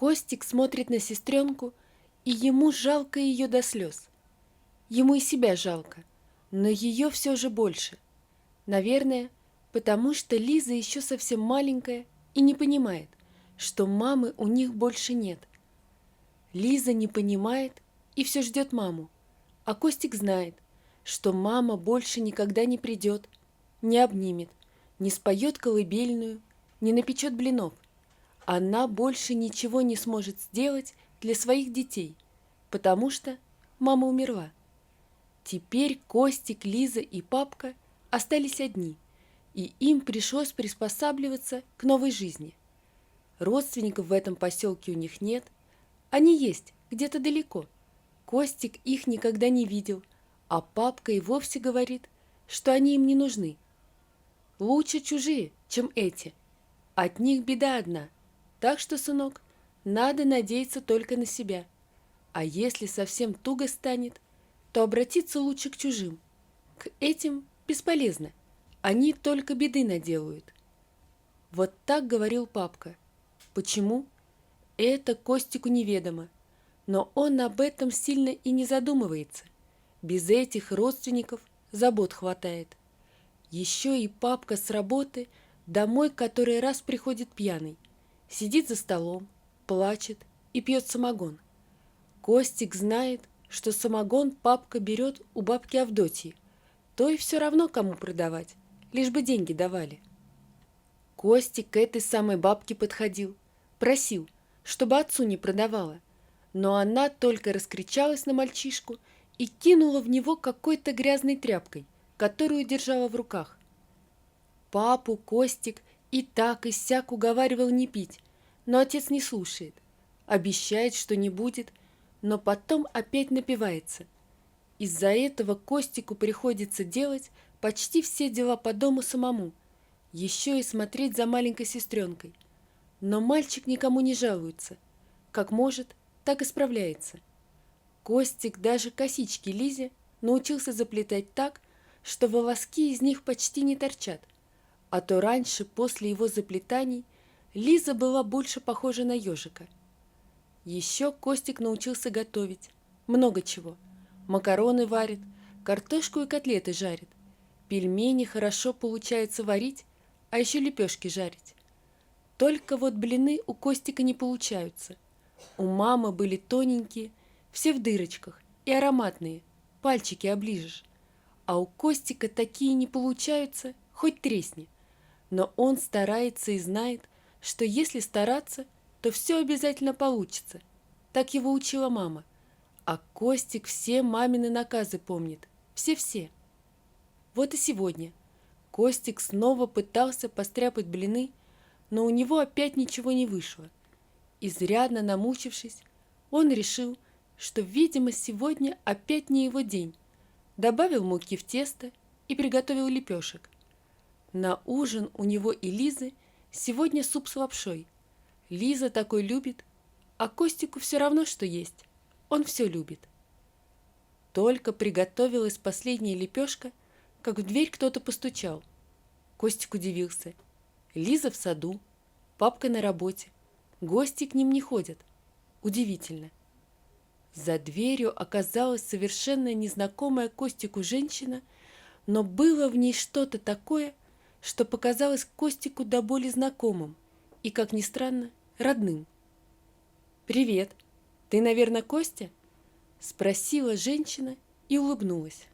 Костик смотрит на сестренку, и ему жалко ее до слез. Ему и себя жалко, но ее все же больше. Наверное, потому что Лиза еще совсем маленькая и не понимает, что мамы у них больше нет. Лиза не понимает и все ждет маму, а Костик знает, что мама больше никогда не придет, не обнимет, не споет колыбельную, не напечет блинов. Она больше ничего не сможет сделать для своих детей, потому что мама умерла. Теперь Костик, Лиза и папка остались одни, и им пришлось приспосабливаться к новой жизни. Родственников в этом поселке у них нет, они есть где-то далеко. Костик их никогда не видел, а папка и вовсе говорит, что они им не нужны. Лучше чужие, чем эти. От них беда одна. Так что, сынок, надо надеяться только на себя. А если совсем туго станет, то обратиться лучше к чужим. К этим бесполезно. Они только беды наделают. Вот так говорил папка. Почему? Это Костику неведомо. Но он об этом сильно и не задумывается. Без этих родственников забот хватает. Еще и папка с работы домой который раз приходит пьяный. Сидит за столом, плачет и пьет самогон. Костик знает, что самогон папка берет у бабки Авдотьи. То и все равно кому продавать, лишь бы деньги давали. Костик к этой самой бабке подходил, просил, чтобы отцу не продавала. Но она только раскричалась на мальчишку и кинула в него какой-то грязной тряпкой, которую держала в руках. Папу Костик и так и сяк уговаривал не пить, но отец не слушает. Обещает, что не будет, но потом опять напивается. Из-за этого Костику приходится делать почти все дела по дому самому, еще и смотреть за маленькой сестренкой. Но мальчик никому не жалуется. Как может, так и справляется. Костик даже косички Лизе научился заплетать так, что волоски из них почти не торчат. А то раньше, после его заплетаний, Лиза была больше похожа на ежика. Еще Костик научился готовить. Много чего. Макароны варит, картошку и котлеты жарит. Пельмени хорошо получается варить, а еще лепешки жарить. Только вот блины у Костика не получаются. У мамы были тоненькие, все в дырочках и ароматные, пальчики оближешь. А у Костика такие не получаются, хоть тресни. Но он старается и знает, что если стараться, то все обязательно получится. Так его учила мама. А Костик все мамины наказы помнит. Все-все. Вот и сегодня. Костик снова пытался постряпать блины, но у него опять ничего не вышло. Изрядно намучившись, он решил, что, видимо, сегодня опять не его день. Добавил муки в тесто и приготовил лепешек. На ужин у него и Лизы сегодня суп с лапшой. Лиза такой любит, а Костику все равно, что есть. Он все любит. Только приготовилась последняя лепешка, как в дверь кто-то постучал. Костик удивился. Лиза в саду, папка на работе. Гости к ним не ходят. Удивительно. За дверью оказалась совершенно незнакомая Костику женщина, но было в ней что-то такое, что показалось Костику до боли знакомым и, как ни странно, родным. «Привет! Ты, наверное, Костя?» – спросила женщина и улыбнулась.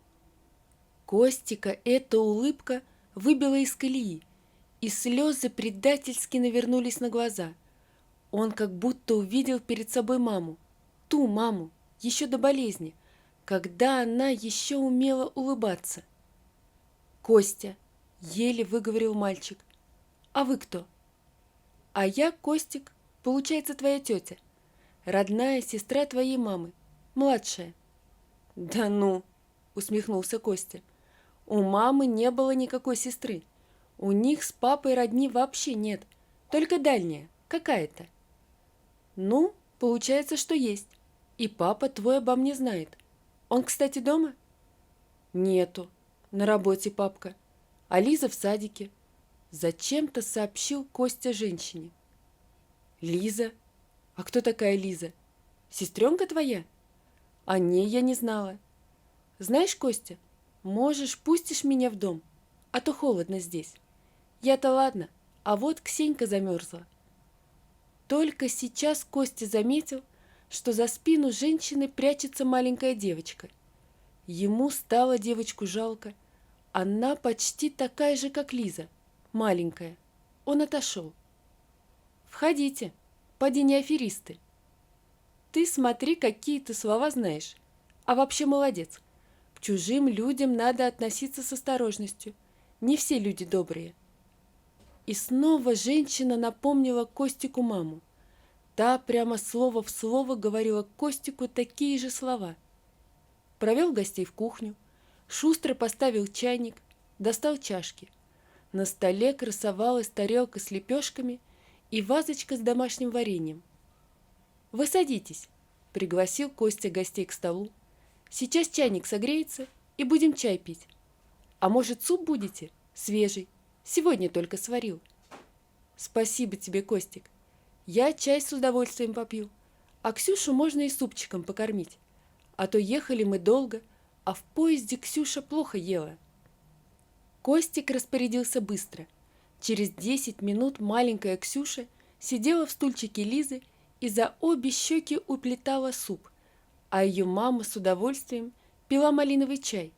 Костика эта улыбка выбила из колеи, и слезы предательски навернулись на глаза. Он как будто увидел перед собой маму, ту маму, еще до болезни, когда она еще умела улыбаться. «Костя!» — еле выговорил мальчик. «А вы кто?» «А я Костик, получается, твоя тетя, родная сестра твоей мамы, младшая». «Да ну!» — усмехнулся Костя. «У мамы не было никакой сестры. У них с папой родни вообще нет, только дальняя, какая-то». «Ну, получается, что есть. И папа твой обо мне знает. Он, кстати, дома?» «Нету. На работе папка. А Лиза в садике», — зачем-то сообщил Костя женщине. «Лиза? А кто такая Лиза? Сестренка твоя? О ней я не знала. Знаешь, Костя, можешь, пустишь меня в дом, а то холодно здесь. Я-то ладно, а вот Ксенька замерзла. Только сейчас Костя заметил, что за спину женщины прячется маленькая девочка. Ему стало девочку жалко. Она почти такая же, как Лиза, маленькая. Он отошел. «Входите, поди не аферисты. Ты смотри, какие ты слова знаешь. А вообще молодец. К чужим людям надо относиться с осторожностью. Не все люди добрые». И снова женщина напомнила Костику маму. Та прямо слово в слово говорила Костику такие же слова. Провел гостей в кухню, шустро поставил чайник, достал чашки. На столе красовалась тарелка с лепешками и вазочка с домашним вареньем. «Вы садитесь», — пригласил Костя гостей к столу. «Сейчас чайник согреется, и будем чай пить. А может, суп будете? Свежий. Сегодня только сварил». «Спасибо тебе, Костик. Я чай с удовольствием попью, а Ксюшу можно и супчиком покормить. А то ехали мы долго, а в поезде Ксюша плохо ела». Костик распорядился быстро. Через 10 минут маленькая Ксюша сидела в стульчике Лизы и за обе щеки уплетала суп, а ее мама с удовольствием пила малиновый чай.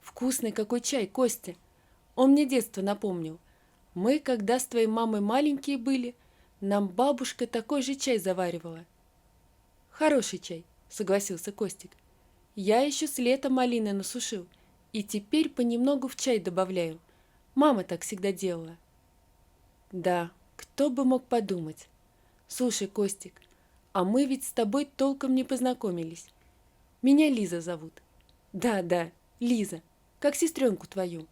«Вкусный какой чай, Костя! Он мне детство напомнил. Мы, когда с твоей мамой маленькие были, нам бабушка такой же чай заваривала». «Хороший чай», — согласился Костик. «Я еще с лета малины насушил, и теперь понемногу в чай добавляю. Мама так всегда делала». «Да, кто бы мог подумать. Слушай, Костик, а мы ведь с тобой толком не познакомились. Меня Лиза зовут». «Да, Лиза, как сестренку твою».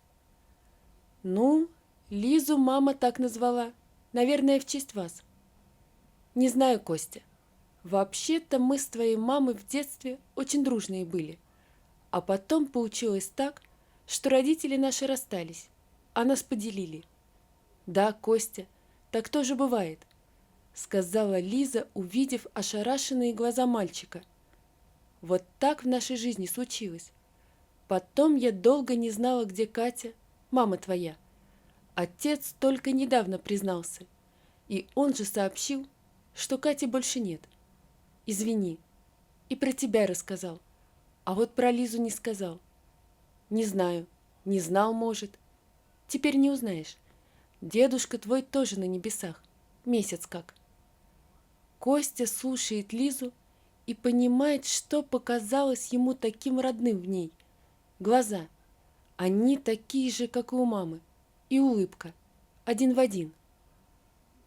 «Ну, Лизу мама так назвала, наверное, в честь вас». «Не знаю, Костя. Вообще-то мы с твоей мамой в детстве очень дружные были. А потом получилось так, что родители наши расстались, а нас поделили». «Да, Костя, так тоже бывает», — сказала Лиза, увидев ошарашенные глаза мальчика. «Вот так в нашей жизни случилось. Потом я долго не знала, где Катя, мама твоя. Отец только недавно признался, и он же сообщил, что Кати больше нет. Извини, и про тебя рассказал, а вот про Лизу не сказал. Не знаю, не знал, может. Теперь не узнаешь. Дедушка твой тоже на небесах, месяц как». Костя слушает Лизу и понимает, что показалось ему таким родным в ней. Глаза. Они такие же, как и у мамы. И улыбка. Один в один.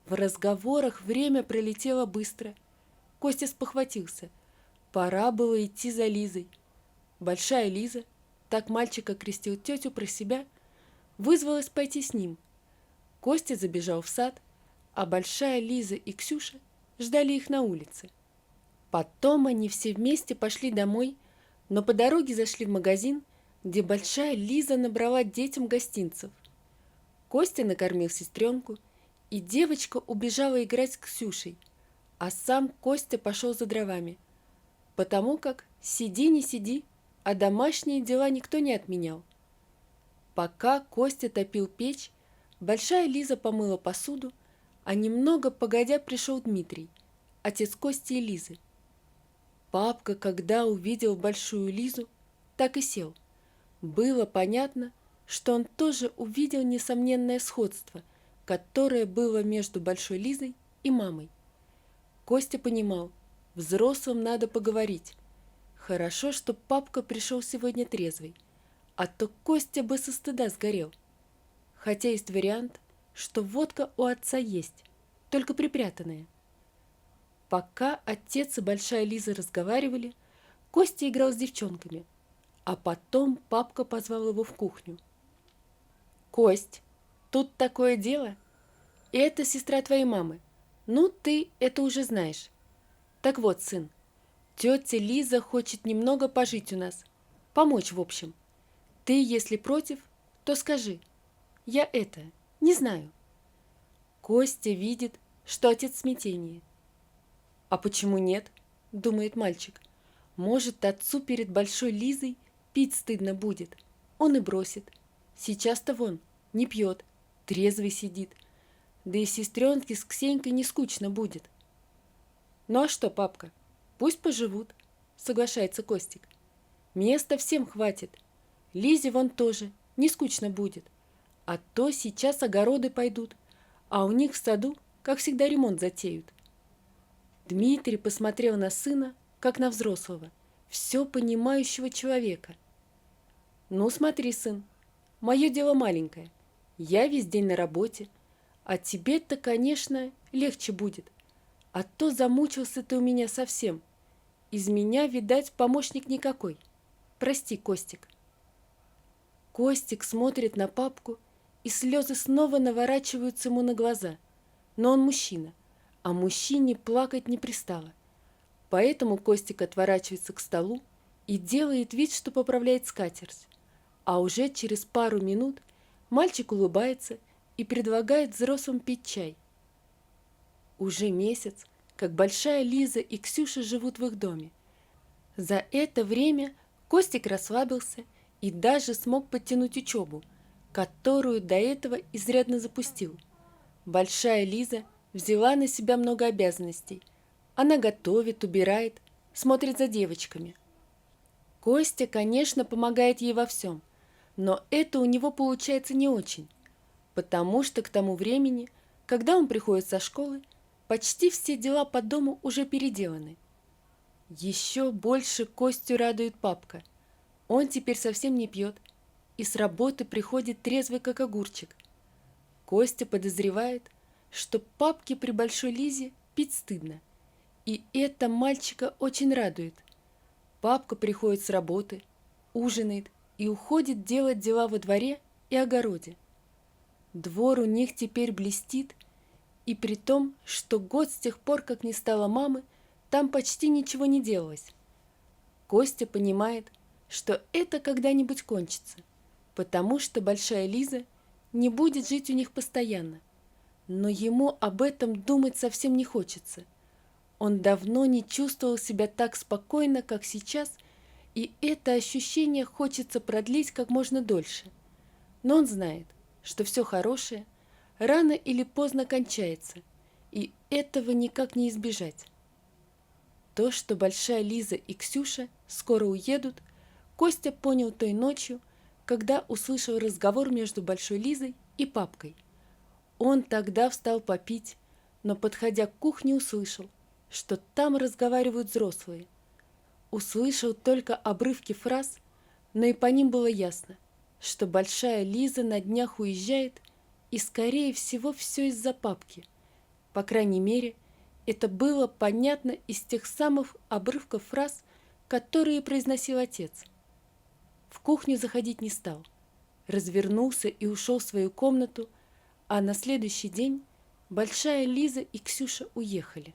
В разговорах время пролетело быстро. Костя спохватился. Пора было идти за Лизой. Большая Лиза, так мальчик окрестил тетю про себя, вызвалась пойти с ним. Костя забежал в сад, а большая Лиза и Ксюша ждали их на улице. Потом они все вместе пошли домой, но по дороге зашли в магазин, где большая Лиза набрала детям гостинцев. Костя накормил сестренку, и девочка убежала играть с Ксюшей, а сам Костя пошел за дровами, потому как сиди не сиди, а домашние дела никто не отменял. Пока Костя топил печь, большая Лиза помыла посуду, а немного погодя пришел Дмитрий, отец Кости и Лизы. Папка, когда увидел большую Лизу, так и сел. Было понятно, что он тоже увидел несомненное сходство, которое было между большой Лизой и мамой. Костя понимал, взрослым надо поговорить. Хорошо, что папка пришел сегодня трезвый, а то Костя бы со стыда сгорел. Хотя есть вариант, что водка у отца есть, только припрятанная. Пока отец и большая Лиза разговаривали, Костя играл с девчонками, а потом папка позвал его в кухню. «Кость, тут такое дело. Это сестра твоей мамы. Ну, ты это уже знаешь. Так вот, сын, тетя Лиза хочет немного пожить у нас, помочь в общем. Ты, если против, то скажи. Я не знаю». Костя видит, что отец в смятении. «А почему нет?» – думает мальчик. «Может, отцу перед большой Лизой пить стыдно будет. Он и бросит. Сейчас-то вон, не пьет, трезвый сидит. Да и сестренке с Ксенькой не скучно будет». «Ну а что, папка, пусть поживут», – соглашается Костик. «Места всем хватит. Лизе вон тоже не скучно будет. А то сейчас огороды пойдут, а у них в саду, как всегда, ремонт затеют». Дмитрий посмотрел на сына, как на взрослого, все понимающего человека. «Ну, смотри, сын, мое дело маленькое. Я весь день на работе, а тебе-то, конечно, легче будет. А то замучился ты у меня совсем. Из меня, видать, помощник никакой. Прости, Костик». Костик смотрит на папку, и слезы снова наворачиваются ему на глаза. Но он мужчина, а мужчине плакать не пристало. Поэтому Костик отворачивается к столу и делает вид, что поправляет скатерть. А уже через пару минут мальчик улыбается и предлагает взрослым пить чай. Уже месяц, как большая Лиза и Ксюша живут в их доме. За это время Костик расслабился и даже смог подтянуть учебу, которую до этого изрядно запустил. Большая Лиза взяла на себя много обязанностей. Она готовит, убирает, смотрит за девочками. Костя, конечно, помогает ей во всем, но это у него получается не очень, потому что к тому времени, когда он приходит со школы, почти все дела по дому уже переделаны. Еще больше Костю радует папка. Он теперь совсем не пьет и с работы приходит трезвый, как огурчик. Костя подозревает, что папке при большой Лизе пить стыдно, и это мальчика очень радует. Папка приходит с работы, ужинает и уходит делать дела во дворе и огороде. Двор у них теперь блестит, и при том, что год с тех пор, как не стало мамы, там почти ничего не делалось. Костя понимает, что это когда-нибудь кончится, потому что большая Лиза не будет жить у них постоянно. Но ему об этом думать совсем не хочется. Он давно не чувствовал себя так спокойно, как сейчас, и это ощущение хочется продлить как можно дольше. Но он знает, что все хорошее рано или поздно кончается, и этого никак не избежать. То, что большая Лиза и Ксюша скоро уедут, Костя понял той ночью, когда услышал разговор между большой Лизой и папкой. Он тогда встал попить, но, подходя к кухне, услышал, что там разговаривают взрослые. Услышал только обрывки фраз, но и по ним было ясно, что большая Лиза на днях уезжает, и, скорее всего, все из-за папки. По крайней мере, это было понятно из тех самых обрывков фраз, которые произносил отец. В кухню заходить не стал, развернулся и ушел в свою комнату, а на следующий день большая Лиза и Ксюша уехали.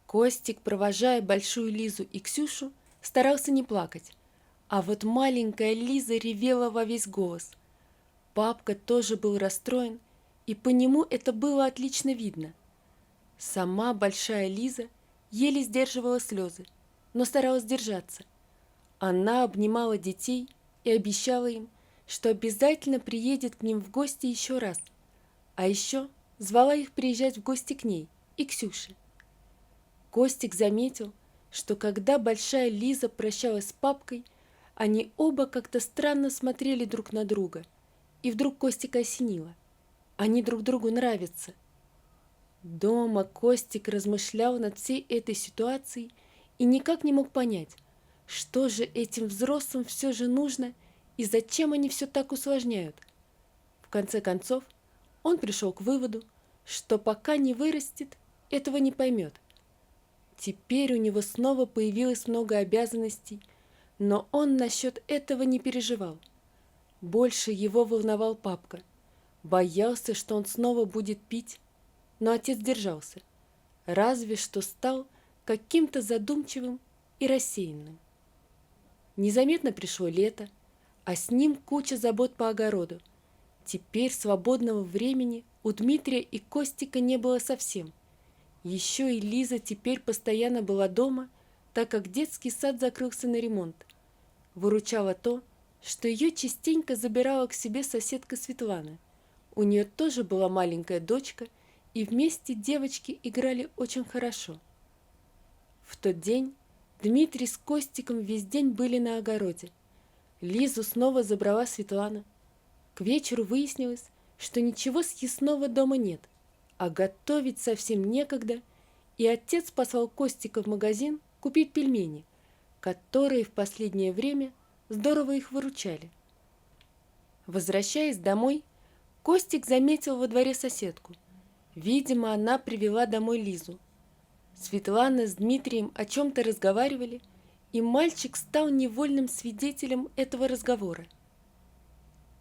Костик, провожая большую Лизу и Ксюшу, старался не плакать, а вот маленькая Лиза ревела во весь голос. Папка тоже был расстроен, и по нему это было отлично видно. Сама большая Лиза еле сдерживала слезы, но старалась держаться. Она обнимала детей и обещала им, что обязательно приедет к ним в гости еще раз, а еще звала их приезжать в гости к ней и Ксюше. Костик заметил, что когда большая Лиза прощалась с папкой, они оба как-то странно смотрели друг на друга, и вдруг Костика осенило. Они друг другу нравятся. Дома Костик размышлял над всей этой ситуацией и никак не мог понять, что же этим взрослым все же нужно и зачем они все так усложняют. В конце концов, он пришел к выводу, что пока не вырастет, этого не поймет. Теперь у него снова появилось много обязанностей, но он насчет этого не переживал. Больше его волновал папка. Боялся, что он снова будет пить, но отец держался, разве что стал каким-то задумчивым и рассеянным. Незаметно пришло лето, а с ним куча забот по огороду. Теперь свободного времени у Дмитрия и Костика не было совсем, Еще и Лиза теперь постоянно была дома, так как детский сад закрылся на ремонт. Выручало то, что ее частенько забирала к себе соседка Светлана. У нее тоже была маленькая дочка, и вместе девочки играли очень хорошо. В тот день Дмитрий с Костиком весь день были на огороде. Лизу снова забрала Светлана. К вечеру выяснилось, что ничего съестного дома нет, а готовить совсем некогда, и отец послал Костика в магазин купить пельмени, которые в последнее время здорово их выручали. Возвращаясь домой, Костик заметил во дворе соседку. Видимо, она привела домой Лизу. Светлана с Дмитрием о чем-то разговаривали, и мальчик стал невольным свидетелем этого разговора.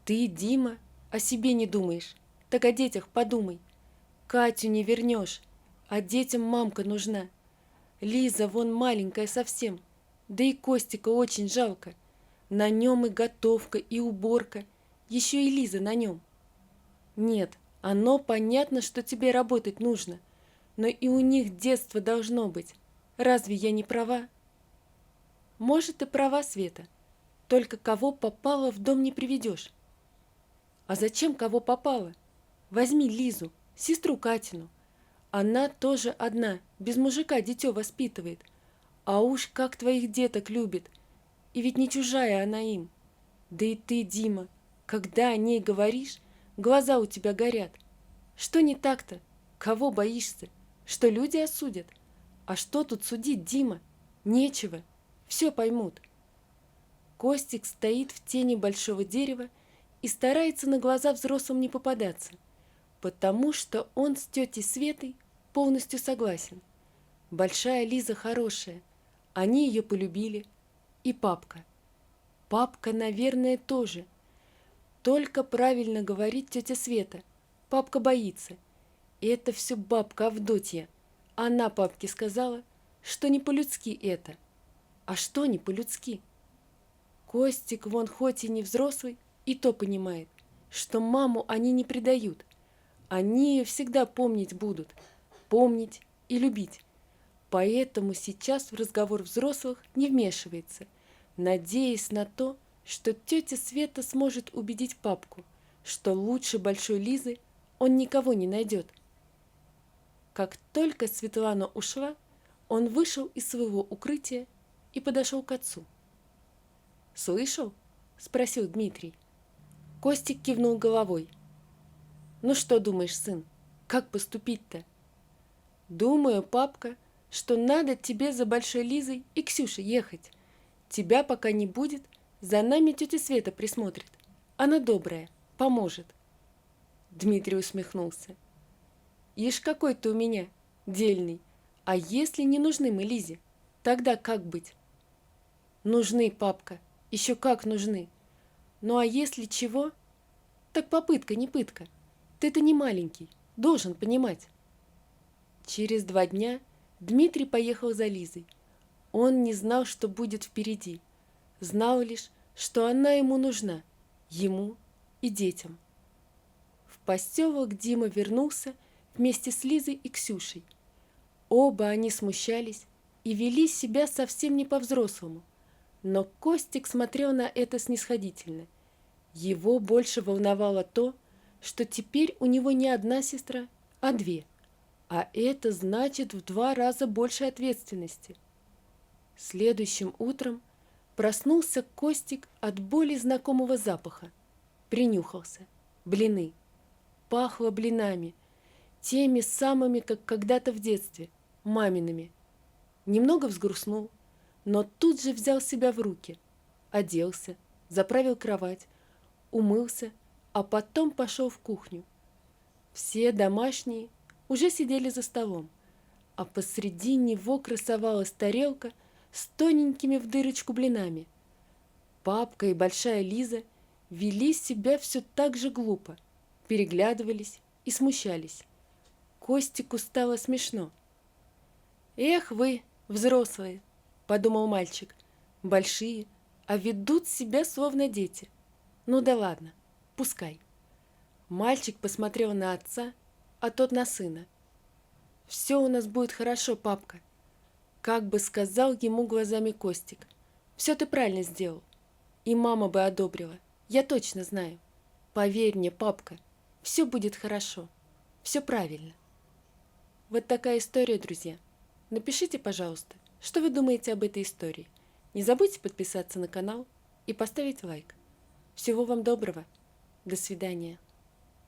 «Ты, Дима, о себе не думаешь, так о детях подумай. Катю не вернешь, а детям мамка нужна. Лиза вон маленькая совсем, да и Костика очень жалко. На нем и готовка, и уборка, еще и Лиза на нем. Нет, оно понятно, что тебе работать нужно, но и у них детство должно быть. Разве я не права?» «Может, и права, Света, только кого попало в дом не приведешь». «А зачем кого попало? Возьми Лизу, сестру Катину. Она тоже одна, без мужика дитё воспитывает. А уж как твоих деток любит, и ведь не чужая она им. Да и ты, Дима, когда о ней говоришь, глаза у тебя горят. Что не так-то? Кого боишься? Что люди осудят? А что тут судить, Дима? Нечего, все поймут». Костик стоит в тени большого дерева и старается на глаза взрослым не попадаться, потому что он с тетей Светой полностью согласен. Большая Лиза хорошая, они ее полюбили. И папка. Папка, наверное, тоже. Только правильно говорит тетя Света. Папка боится. И это все бабка Авдотья. Она папке сказала, что не по-людски это. А что не по-людски? Костик, вон хоть и не взрослый, и то понимает, что маму они не предают. Они ее всегда помнить будут, помнить и любить. Поэтому сейчас в разговор взрослых не вмешивается, надеясь на то, что тетя Света сможет убедить папку, что лучше большой Лизы он никого не найдет. Как только Светлана ушла, он вышел из своего укрытия и подошел к отцу. «Слышал?» – спросил Дмитрий. Костик кивнул головой. «Ну что думаешь, сын, как поступить-то?» «Думаю, папка, что надо тебе за большой Лизой и Ксюшей ехать. Тебя пока не будет, за нами тетя Света присмотрит. Она добрая, поможет». Дмитрий усмехнулся. «Ишь, какой ты у меня, дельный. А если не нужны мы Лизе, тогда как быть?» «Нужны, папка, еще как нужны. Ну а если чего, так попытка не пытка. Ты-то не маленький, должен понимать». Через 2 дня Дмитрий поехал за Лизой. Он не знал, что будет впереди. Знал лишь, что она ему нужна, ему и детям. В поселок Дима вернулся вместе с Лизой и Ксюшей. Оба они смущались и вели себя совсем не по-взрослому. Но Костик смотрел на это снисходительно. Его больше волновало то, что теперь у него не одна сестра, а 2. А это значит в 2 раза больше ответственности. Следующим утром проснулся Костик от более знакомого запаха. Принюхался. Блины. Пахло блинами. Теми самыми, как когда-то в детстве. Мамиными. Немного взгрустнул, но тут же взял себя в руки. Оделся, заправил кровать, умылся, а потом пошел в кухню. Все домашние уже сидели за столом, а посреди него красовалась тарелка с тоненькими в дырочку блинами. Папка и большая Лиза вели себя все так же глупо, переглядывались и смущались. Костику стало смешно. «Эх вы, взрослые!» – подумал мальчик. «Большие, а ведут себя словно дети. Ну да ладно, пускай». Мальчик посмотрел на отца, а тот на сына. Все у нас будет хорошо, папка. Как бы сказал ему глазами Костик. Все ты правильно сделал. И мама бы одобрила. Я точно знаю. Поверь мне, папка, все будет хорошо. Все правильно. Вот такая история, друзья. Напишите, пожалуйста, что вы думаете об этой истории. Не забудьте подписаться на канал и поставить лайк. Всего вам доброго. До свидания.